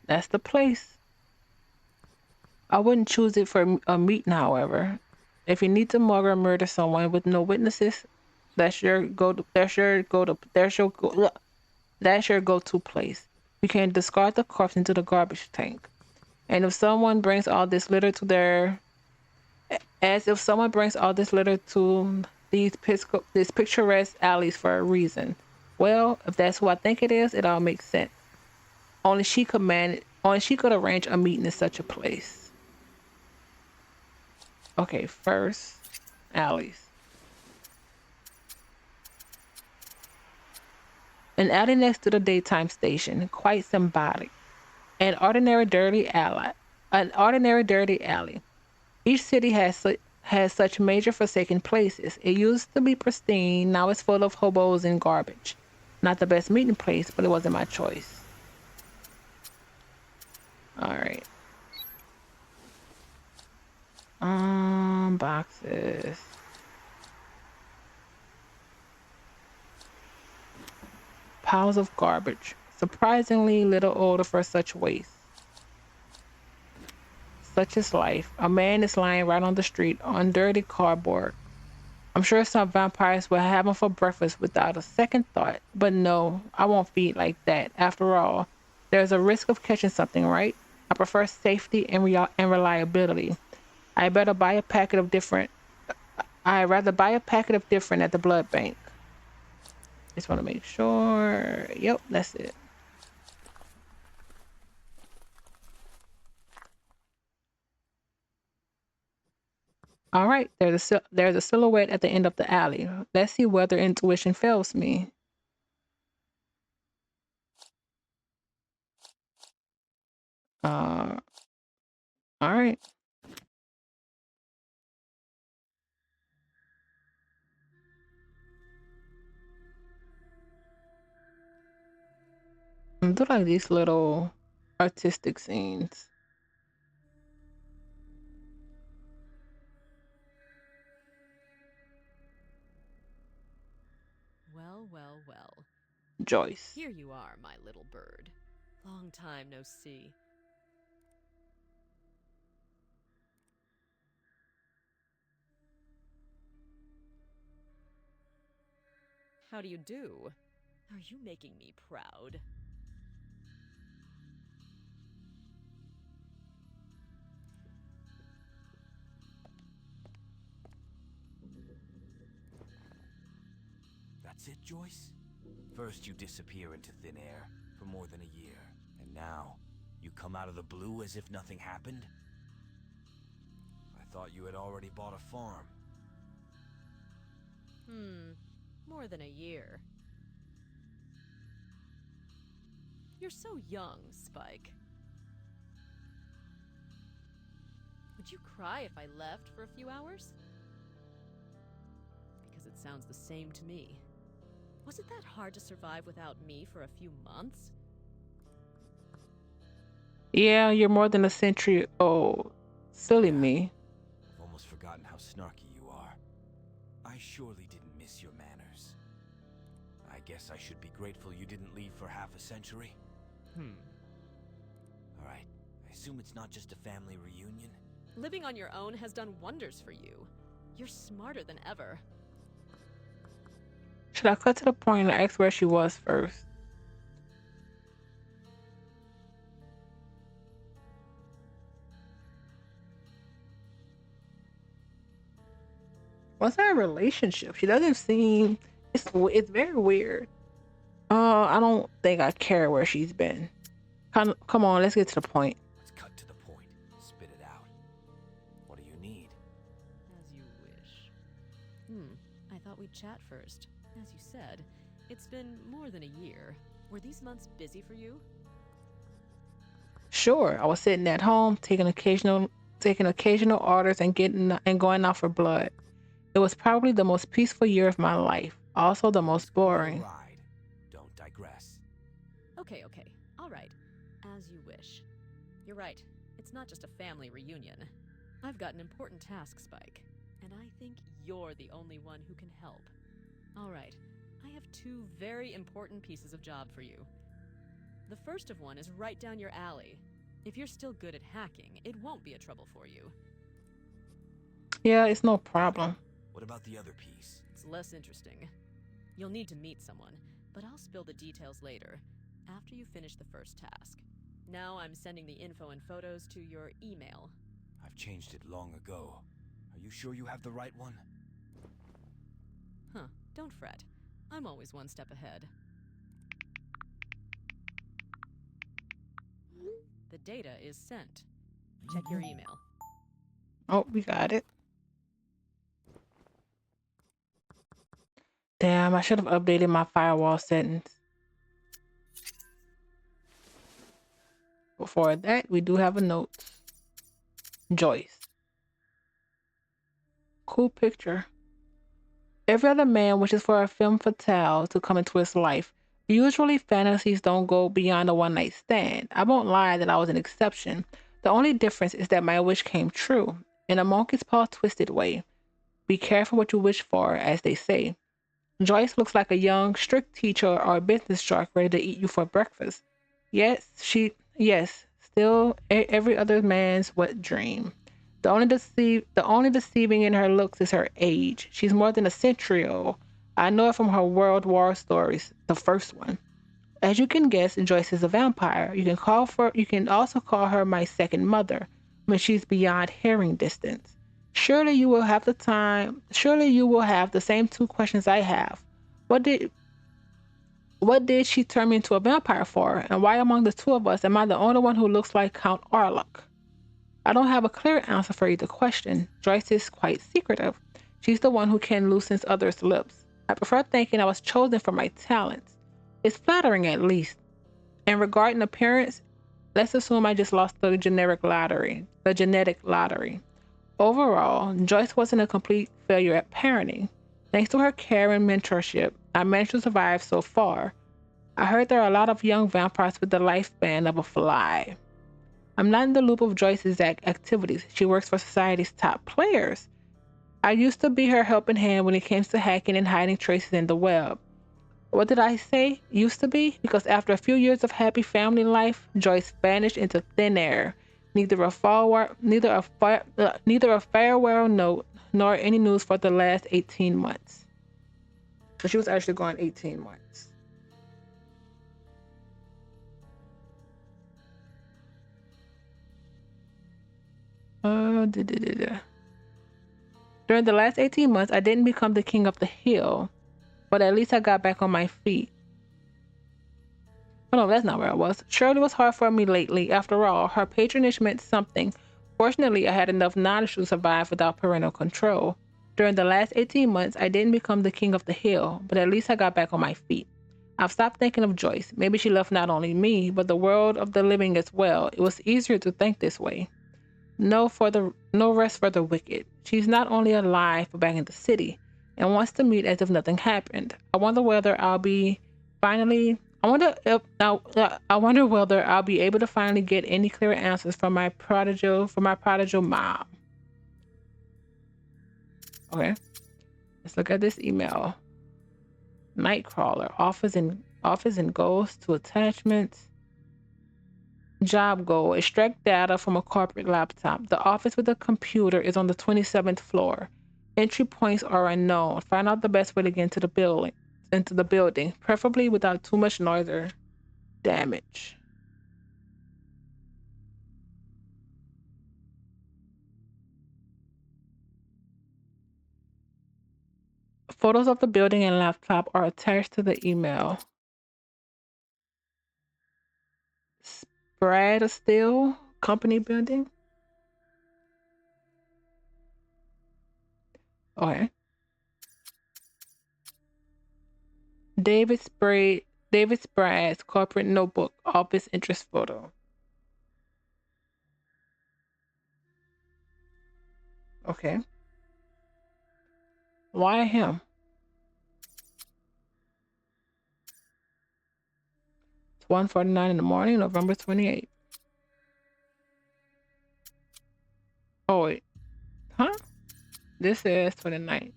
That's the place. I wouldn't choose it for a meeting, however. If you need to mug or murder someone with no witnesses, that's your go-to place. You can discard the corpse into the garbage tank. And if someone brings all this litter to these picturesque alleys for a reason. Well, if that's who I think it is, it all makes sense. Only she could arrange a meeting in such a place. Okay, first, alleys. An alley next to the daytime station, quite symbolic. An ordinary dirty alley. Each city has such major forsaken places. It used to be pristine, now it's full of hobos and garbage. Not the best meeting place, but it wasn't my choice. Alright. Boxes. Piles of garbage. Surprisingly little odor for such waste. Such is life. A man is lying right on the street on dirty cardboard. I'm sure some vampires will have him for breakfast without a second thought. But no, I won't feed like that. After all, there's a risk of catching something, right? I prefer safety and, and reliability. I better buy a packet of different. I'd rather buy a packet of different at the blood bank. Just want to make sure. Yep, that's it. All right, there's a silhouette at the end of the alley. Let's see whether intuition fails me. Uh, all right. Do like these little artistic scenes. Well, well, well. Joyce. Here you are, my little bird. Long time no see. How do you do? Are you making me proud? That's it, Joyce? First you disappear into thin air for more than a year, and now you come out of the blue as if nothing happened? I thought you had already bought a farm. More than a year. You're so young, Spike. Would you cry if I left for a few hours? Because it sounds the same to me. Was it that hard to survive without me for a few months? Yeah, you're more than a century old. Silly Yeah. me. I've almost forgotten how snarky you are. I surely didn't miss your manners. I guess I should be grateful you didn't leave for half a century. Alright, I assume it's not just a family reunion? Living on your own has done wonders for you. You're smarter than ever. Should I cut to the point and ask where she was first? What's our relationship? She doesn't seem. It's very weird. I don't think I care where she's been. Come on, let's get to the point. Let's cut to the point. Spit it out. What do you need? As you wish. I thought we'd chat first. As you said, it's been more than a year. Were these months busy for you? Sure, I was sitting at home taking occasional orders and going out for blood. It was probably the most peaceful year of my life. Also the most Let's go for a boring. ride. Don't digress. Okay. All right. As you wish. You're right. It's not just a family reunion. I've got an important task, Spike. And I think you're the only one who can help. All right. I have two very important pieces of job for you. The first of one is right down your alley. If you're still good at hacking, it won't be a trouble for you. Yeah, it's no problem. What about the other piece? It's less interesting. You'll need to meet someone, but I'll spill the details later, after you finish the first task. Now I'm sending the info and photos to your email. I've changed it long ago. Are you sure you have the right one? Huh, don't fret. I'm always one step ahead. The data is sent. Check your email. Oh, we got it. Damn, I should have updated my firewall settings. Before that, we do have a note. Joyce. Cool picture. Every other man wishes for a femme fatale to come into his life. Usually, fantasies don't go beyond a one night stand. I won't lie that I was an exception. The only difference is that my wish came true. in a monkey's paw twisted way. Be careful what you wish for, as they say. Joyce looks like a young, strict teacher or a business shark ready to eat you for breakfast. Yes, still every other man's wet dream. The only deceiving in her looks is her age. She's more than a century old. I know it from her World War stories, the first one. As you can guess, Joyce is a vampire. You can also call her my second mother when she's beyond hearing distance. Surely you will have the same two questions I have. What did what did she turn me into a vampire for? And why among the two of us am I the only one who looks like Count Orlok? I don't have a clear answer for either question. Joyce is quite secretive. She's the one who can loosen others' lips. I prefer thinking I was chosen for my talents. It's flattering at least. And regarding appearance, let's assume I just lost the genetic lottery. Overall, Joyce wasn't a complete failure at parenting. Thanks to her care and mentorship, I managed to survive so far. I heard there are a lot of young vampires with the lifespan of a fly. I'm not in the loop of Joyce's activities. She works for society's top players. I used to be her helping hand when it came to hacking and hiding traces in the web. What did I say? Used to be? Because after a few years of happy family life, Joyce vanished into thin air. Neither a farewell note nor any news for the last 18 months. So she was actually gone 18 months. Uh, duh, duh, duh, duh. During the last 18 months, I didn't become the king of the hill, but at least I got back on my feet. Oh no, that's not where I was. Shirley was hard for me lately. After all, her patronage meant something. Fortunately, I had enough knowledge to survive without parental control. During the last 18 months, I didn't become the king of the hill, but at least I got back on my feet. I've stopped thinking of Joyce. Maybe she left not only me, but the world of the living as well. It was easier to think this way. No rest for the wicked. She's not only alive but back in the city and wants to meet as if nothing happened. I wonder whether I'll be able to finally get any clear answers from my prodigal mom. Okay, let's look at this email. Nightcrawler, office and goals to attachments. Job goal: extract data from a corporate laptop. The office with the computer is on the 27th floor. Entry points are unknown. Find out the best way to get into the building, preferably without too much noise or damage. Photos of the building and laptop are attached to the email. Spread Steel company building. Okay. David Spray David Sprague's corporate notebook office interest photo. Okay. Why him? It's 1:49 in the morning, November 28th. Oh wait. Huh? This is 29th.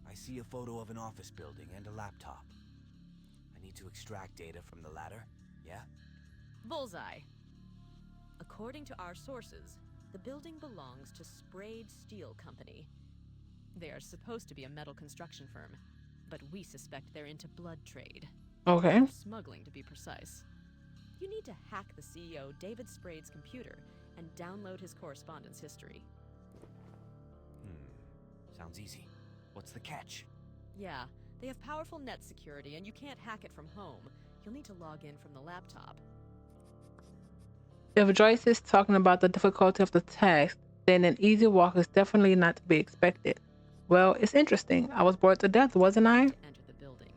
I see a photo of an office building and a laptop. I need to extract data from the latter, yeah? Bullseye. According to our sources, the building belongs to Sprayed Steel Company. They are supposed to be a metal construction firm, but we suspect they're into blood trade. Okay. Smuggling, to be precise. You need to hack the CEO David Sprague's computer and download his correspondence history. Sounds easy. What's the catch? Yeah, they have powerful net security and you can't hack it from home. You'll need to log in from the laptop. If Joyce is talking about the difficulty of the task, then an easy walk is definitely not to be expected. Well, it's interesting. I was bored to death, wasn't I? To enter the building.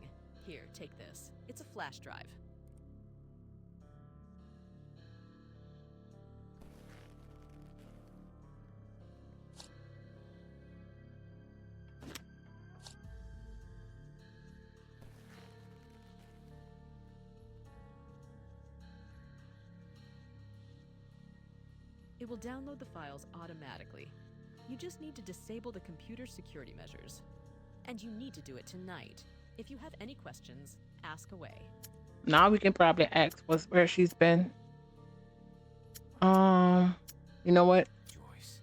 Here, take this. It's a flash drive. It will download the files automatically. You just need to disable the computer security measures. And you need to do it tonight. If you have any questions, ask away. Now we can probably ask where she's been. You know what? Joyce,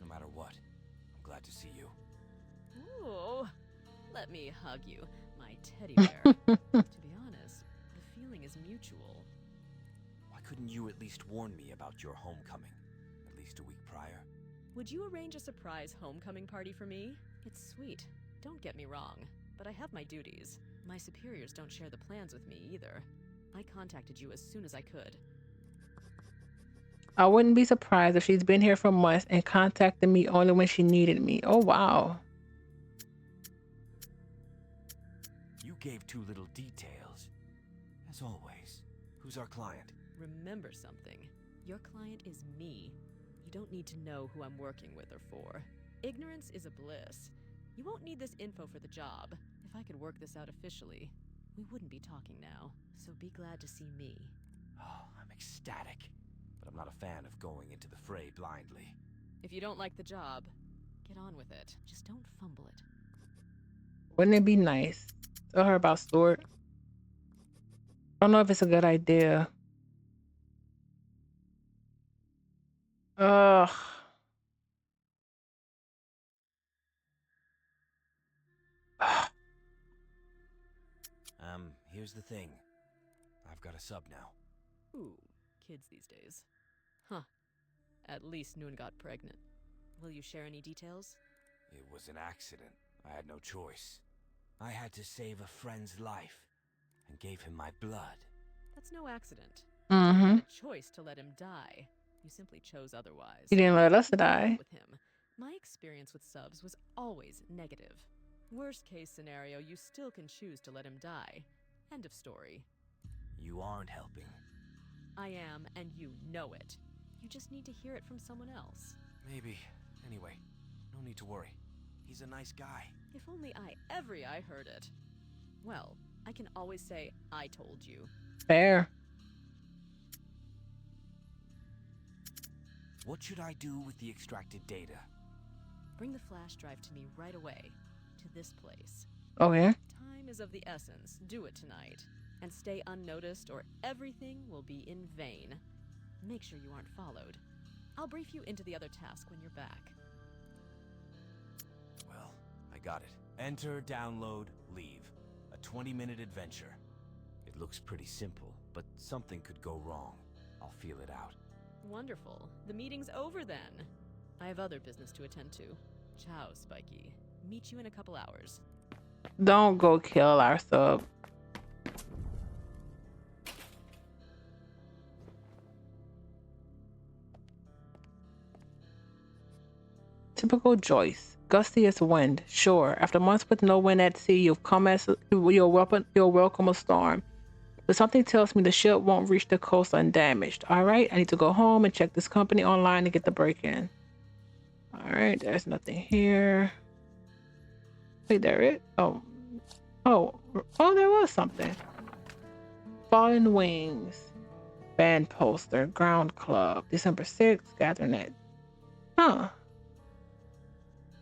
no matter what, I'm glad to see you. Ooh, let me hug you, my teddy bear. To be honest, the feeling is mutual. Why couldn't you at least warn me about your homecoming? At least a week prior? Would you arrange a surprise homecoming party for me? It's sweet, don't get me wrong, but I have my duties. My superiors don't share the plans with me either. I contacted you as soon as I could. I wouldn't be surprised if she's been here for months and contacted me only when she needed me. Oh, wow. You gave too little details. As always, who's our client? Remember something. Your client is me. You don't need to know who I'm working with or for. Ignorance is a bliss. You won't need this info for the job. If I could work this out officially, we wouldn't be talking now. So be glad to see me. Oh, I'm ecstatic. But I'm not a fan of going into the fray blindly. If you don't like the job, get on with it. Just don't fumble it. Wouldn't it be nice? Tell her about Stuart. I don't know if it's a good idea. Ugh. Here's the thing. I've got a sub now. Ooh, kids these days. Huh. At least Noon got pregnant. Will you share any details? It was an accident. I had no choice. I had to save a friend's life and gave him my blood. That's no accident. Mm-hmm. You had a choice to let him die. You simply chose otherwise. He didn't let us die. With him, my experience with subs was always negative. Worst case scenario, you still can choose to let him die. End of story. You aren't helping. I am, and you know it. You just need to hear it from someone else. Maybe. Anyway, no need to worry. He's a nice guy. If only I heard it. Well, I can always say, I told you. Fair. What should I do with the extracted data? Bring the flash drive to me right away. To this place. Okay. Time is of the essence. Do it tonight. And stay unnoticed or everything will be in vain. Make sure you aren't followed. I'll brief you into the other task when you're back. Well, I got it. Enter, download, leave. A 20-minute adventure. It looks pretty simple, but something could go wrong. I'll feel it out. Wonderful. The meeting's over then. I have other business to attend to. Ciao, Spiky. Meet you in a couple hours. Don't go kill our sub. Typical Joyce. Gusty as wind. Sure, after months with no wind at sea, you're welcome a storm. But something tells me the ship won't reach the coast undamaged. All right, I need to go home and check this company online to get the break-in. All right, there's nothing here. Wait, there it? Oh, there was something. Fallen Wings. Band poster. Ground Club. December 6th. Gathering at. Huh.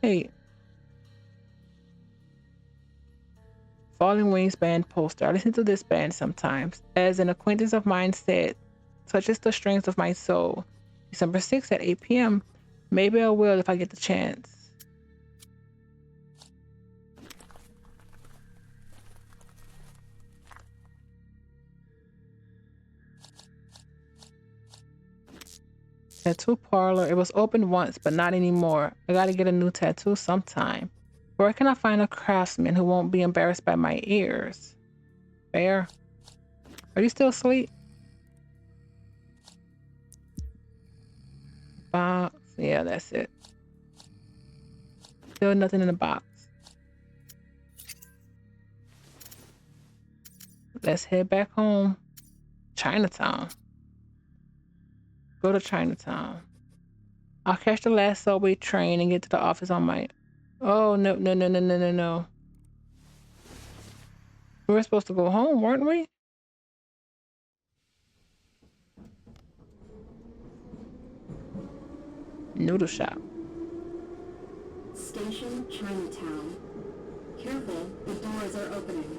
Hey. Fallen Wings band poster. I listen to this band sometimes. As an acquaintance of mine said, touches the strings of my soul. December 6th at 8 p.m. Maybe I will if I get the chance. Tattoo parlor. It was open once, but not anymore. I gotta get a new tattoo sometime. Where can I find a craftsman who won't be embarrassed by my ears? Fair. Are you still asleep? Box. Yeah, that's it. Still nothing in the box. Let's head back home. Chinatown. Go to Chinatown. I'll catch the last subway train and get to the office on my... Oh, no. We were supposed to go home, weren't we? Noodle shop. Station Chinatown. Careful, the doors are opening.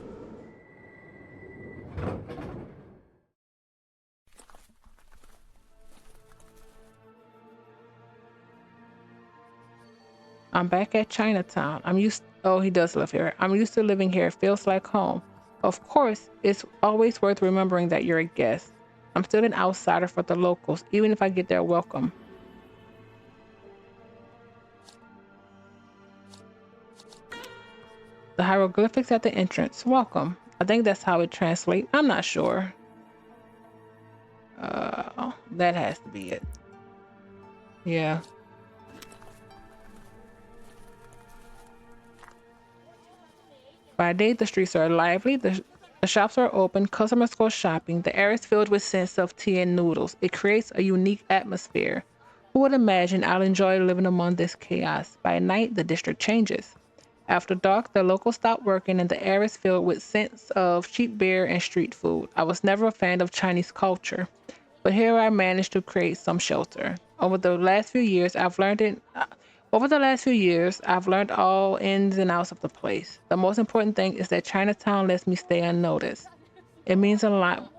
I'm back at Chinatown. Oh, he does live here. I'm used to living here. It feels like home. Of course, it's always worth remembering that you're a guest. I'm still an outsider for the locals, even if I get their welcome. The hieroglyphics at the entrance. Welcome. I think that's how it translates. I'm not sure. That has to be it. Yeah. By day, the streets are lively, the shops are open, customers go shopping, the air is filled with scents of tea and noodles. It creates a unique atmosphere. Who would imagine I'll enjoy living among this chaos? By night, the district changes. After dark, the locals stop working and the air is filled with scents of cheap beer and street food. I was never a fan of Chinese culture, but here I managed to create some shelter. Over the last few years, I've learned all ins and outs of the place. The most important thing is that Chinatown lets me stay unnoticed. It means a lot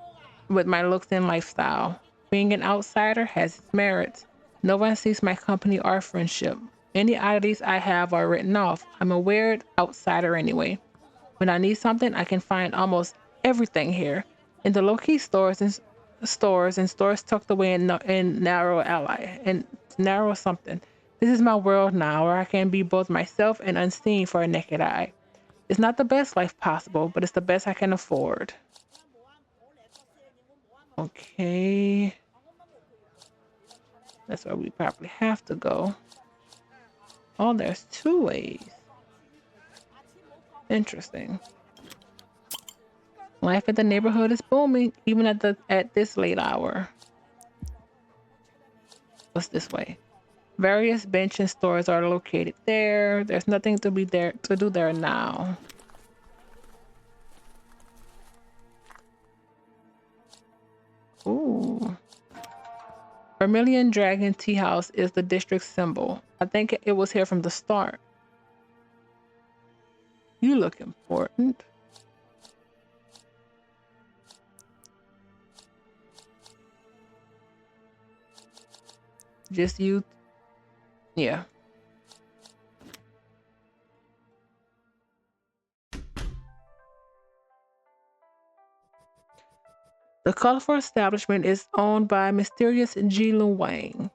with my looks and lifestyle. Being an outsider has its merits. No one sees my company or friendship. Any oddities I have are written off. I'm a weird outsider anyway. When I need something, I can find almost everything here. In the low-key stores tucked away in narrow ally and narrow something. This is my world now, where I can be both myself and unseen for a naked eye. It's not the best life possible, but it's the best I can afford. Okay. That's where we probably have to go. Oh, there's two ways. Interesting. Life in the neighborhood is booming, even at this late hour. What's this way? Various bench and stores are located there. There's nothing to do there now. Ooh. Vermilion Dragon Tea House is the district symbol. I think it was here from the start. You look important. Just you. Yeah. The colorful establishment is owned by mysterious Ji Lu Wang,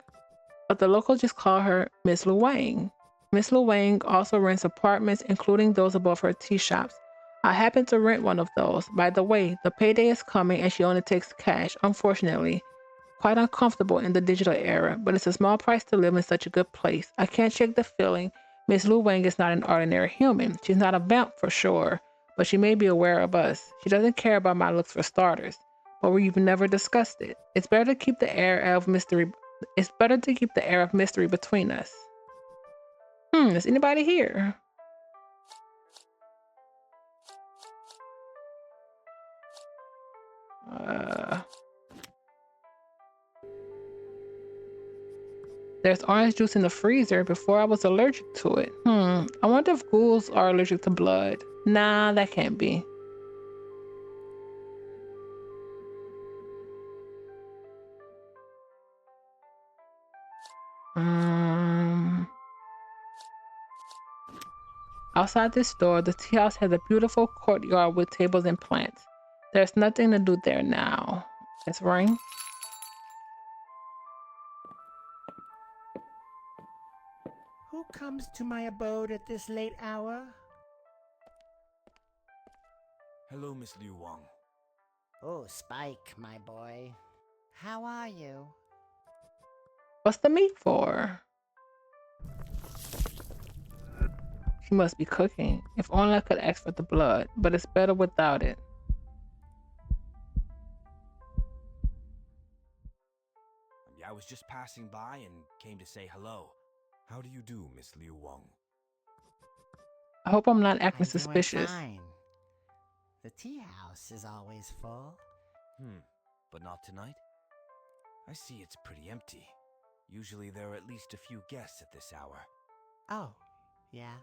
but the locals just call her Miss Lu Wang. Miss Lu Wang also rents apartments, including those above her tea shops. I happen to rent one of those. By the way, the payday is coming and she only takes cash, unfortunately. Quite uncomfortable in the digital era, but it's a small price to live in such a good place. I can't shake the feeling Miss Lu Wang is not an ordinary human. She's not a vamp for sure, but she may be aware of us. She doesn't care about my looks for starters, but we've never discussed it. It's better to keep the air of mystery. It's better to keep the air of mystery between us. Is anybody here? There's orange juice in the freezer. Before I was allergic to it. I wonder if ghouls are allergic to blood. Nah, that can't be. Outside this door, the tea house has a beautiful courtyard with tables and plants. There's nothing to do there now. Let's ring. Who comes to my abode at this late hour? Hello, Miss Liu Wang. Oh, Spike, my boy. How are you? What's the meat for? She must be cooking. If only I could ask for the blood, but it's better without it. I was just passing by and came to say hello. How do you do, Miss Liu Wang? I hope I'm not acting I'm suspicious. doing fine. The tea house is always full. But not tonight? I see it's pretty empty. Usually there are at least a few guests at this hour. Oh, yeah.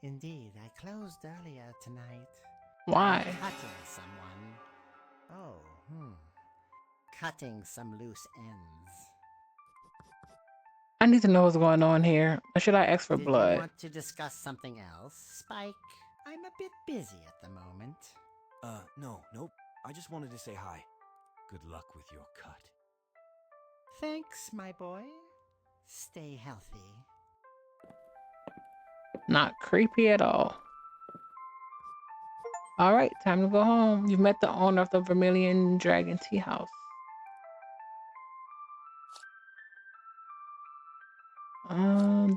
Indeed, I closed earlier tonight. Why? I'm cutting someone. Oh, cutting some loose ends. I need to know what's going on here. Or should I ask for Did you blood? want to discuss something else, Spike? I'm a bit busy at the moment. Nope. I just wanted to say hi. Good luck with your cut. Thanks, my boy. Stay healthy. Not creepy at all. All right, time to go home. You've met the owner of the Vermilion Dragon Tea House. I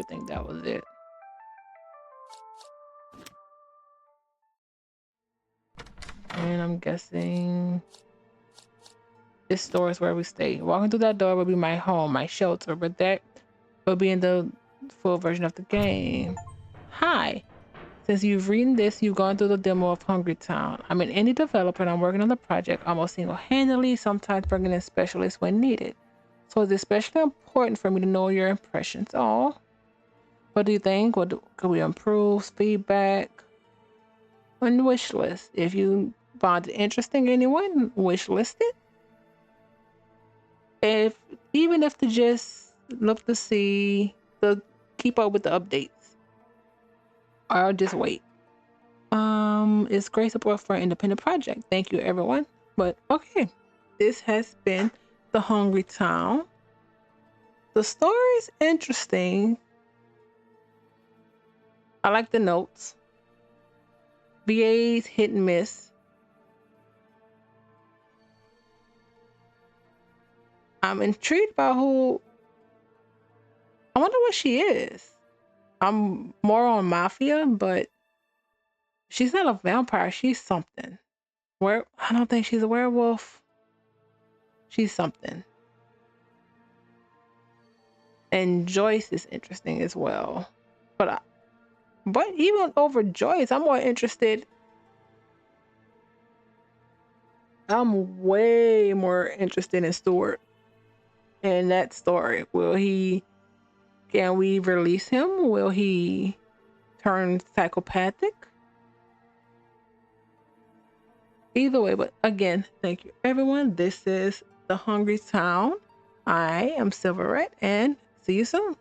think that was it. And I'm guessing this store is where we stay. Walking through that door will be my home, my shelter, but that will be in the full version of the game. Hi. Since you've read this, you've gone through the demo of Hungry Town. I'm an indie developer and I'm working on the project almost single-handedly, sometimes bringing in specialists when needed. So it's especially important for me to know your impressions. Oh, what do you think? Could we improve? Feedback? And wish list. If you found it interesting, anyone wish list it. Even if to just look to see the keep up with the updates, or I'll just wait. It's great support for an independent project. Thank you, everyone. But okay, this has been The Hungry Town. The story's interesting. I like the notes. VA's hit and miss. I'm intrigued by who. I wonder what she is. I'm more on Mafia, but she's not a vampire. She's something. I don't think she's a werewolf. She's something. And Joyce is interesting as well. But even over Joyce, I'm more interested. I'm way more interested in Stuart and that story. Can we release him? Will he turn psychopathic? Either way, but again, thank you everyone. This is The Hungry Town. I am Silverette and see you soon.